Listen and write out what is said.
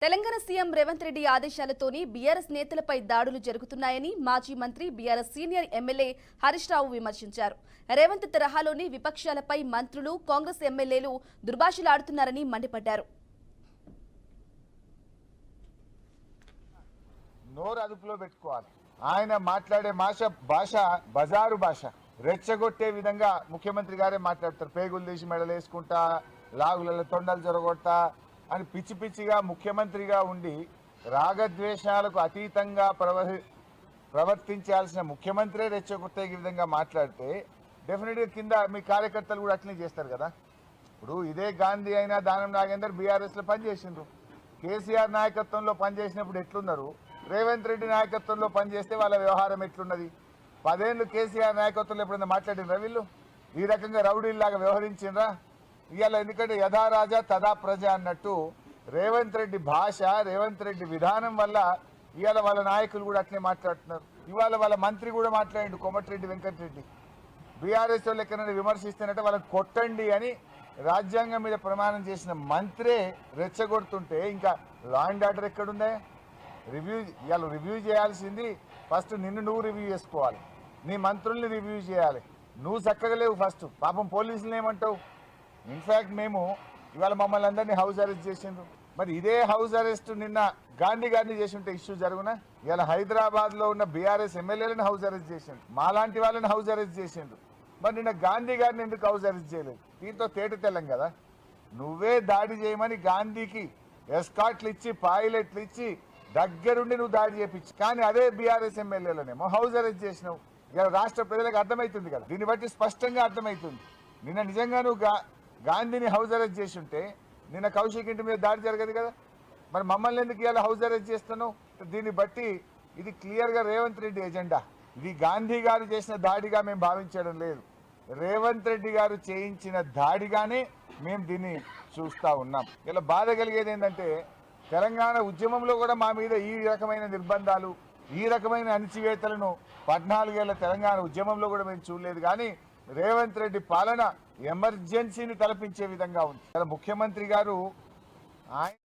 Telangana CM Revanth Reddy ఆదేశాలతోనే BRS నేతలపై దాడులు జరుగుతున్నాయని మాజీ మంత్రి BRS senior MLA Harish Rao విమర్శించారు. రేవంత్ తరహాలోని విపక్షాలపై మంత్రులు, కాంగ్రెస్ ఎమ్మెల్యేలు దుర్భాషలాడుతున్నారని మండిపడ్డారు. నోరు అదుపులో పెట్టుకోవాలి. ఆయన మాట్లాడే భాష బజారు భాష, రెచ్చగొట్టే విధంగా ముఖ్యమంత్రి గారే మాట్లాడతారు. పేగులు తీసి మెడలు వేసుకుంటా, లాగులలో తొండలు జరగొడతా అని పిచ్చి పిచ్చిగా ముఖ్యమంత్రిగా ఉండి రాగద్వేషాలకు అతీతంగా ప్రవర్తించాల్సిన ముఖ్యమంత్రే రెచ్చగొట్టే విధంగా మాట్లాడితే డెఫినెట్గా కింద మీ కార్యకర్తలు కూడా అట్లనే చేస్తారు కదా. ఇప్పుడు ఇదే గాంధీ అయినా దానం నాగేందర్ బీఆర్ఎస్లో పనిచేసిండ్రు. కేసీఆర్ నాయకత్వంలో పనిచేసినప్పుడు ఎట్లున్నారు, రేవంత్ రెడ్డి నాయకత్వంలో పనిచేస్తే వాళ్ళ వ్యవహారం ఎట్లున్నది? 10 ఏళ్ళు కేసీఆర్ నాయకత్వంలో ఎప్పుడైనా మాట్లాడినరా వీళ్ళు? ఈ రకంగా రౌడీల్లాగా వ్యవహరించిండ్రా? ఇవాళ ఎందుకంటే యథా రాజా తదా ప్రజ అన్నట్టు రేవంత్ రెడ్డి భాష, రేవంత్ రెడ్డి విధానం వల్ల ఇవాళ వాళ్ళ నాయకులు కూడా అట్లే మాట్లాడుతున్నారు. ఇవాళ వాళ్ళ మంత్రి కూడా మాట్లాడిండు, కోమటిరెడ్డి వెంకటరెడ్డి. బీఆర్ఎస్ వాళ్ళు ఎక్కడైనా విమర్శిస్తున్నట్టు వాళ్ళని కొట్టండి అని రాజ్యాంగం మీద ప్రమాణం చేసిన మంత్రే రెచ్చగొడుతుంటే ఇంకా లా అండ్ ఆర్డర్ ఎక్కడుందే? ఇవాళ రివ్యూ చేయాల్సింది ఫస్ట్ నిన్ను నువ్వు రివ్యూ చేసుకోవాలి, నీ మంత్రుల్ని రివ్యూ చేయాలి. నువ్వు చక్కగా లేవు ఫస్ట్. పాపం పోలీసులు ఏమంటావు? ఇన్ఫ్యాక్ట్ మేము ఇవాళ మమ్మల్ని అందరినీ హౌస్ అరెస్ట్ చేసిండ్రు. మరి ఇదే హౌస్ అరెస్ట్ నిన్న గాంధీ గారిని చేసి ఉంటే ఇష్యూ జరుగునా? ఇవాళ హైదరాబాద్లో ఉన్న బీఆర్ఎస్ ఎమ్మెల్యేలను హౌస్ అరెస్ట్ చేసిండ్రు, మాలాంటి వాళ్ళని హౌస్ అరెస్ట్ చేసిండ్రు. మరి నిన్న గాంధీ గారిని ఎందుకు హౌస్ అరెస్ట్ చేయలేదు? దీంతో తేట తెల్లం కదా. నువ్వే దాడి చేయమని గాంధీకి ఎస్కాట్లు ఇచ్చి, పైలట్లు ఇచ్చి దగ్గరుండి నువ్వు దాడి చేయించి, కానీ అదే బీఆర్ఎస్ ఎమ్మెల్యేలనేమో హౌస్ అరెస్ట్ చేసినావు. ఇలా రాష్ట్ర ప్రజలకు అర్థమవుతుంది కదా. దీన్ని బట్టి స్పష్టంగా అర్థమవుతుంది. నిన్న నిజంగా నువ్వు గాంధీని హౌస్ అరెస్ట్ చేసి ఉంటే నిన్న కౌశిక్ ఇంటి మీద దాడి జరగదు కదా. మరి మమ్మల్ని ఎందుకు ఇలా హౌస్ అరెస్ట్ చేస్తున్నావు? దీన్ని బట్టి ఇది క్లియర్గా రేవంత్ రెడ్డి ఎజెండా. ఇది గాంధీ గారు చేసిన దాడిగా మేము భావించడం లేదు, రేవంత్ రెడ్డి గారు చేయించిన దాడిగానే మేము దీన్ని చూస్తూ ఉన్నాం. ఇలా బాధ కలిగేది ఏంటంటే తెలంగాణ ఉద్యమంలో కూడా మా మీద ఈ రకమైన నిర్బంధాలు, ఈ రకమైన అణిచివేతలను 14 ఏళ్ల తెలంగాణ ఉద్యమంలో కూడా మేము చూడలేదు. కానీ రేవంత్ రెడ్డి పాలన ఎమర్జెన్సీని తలపించే విధంగా ఉంది. ముఖ్యమంత్రి గారు ఆయన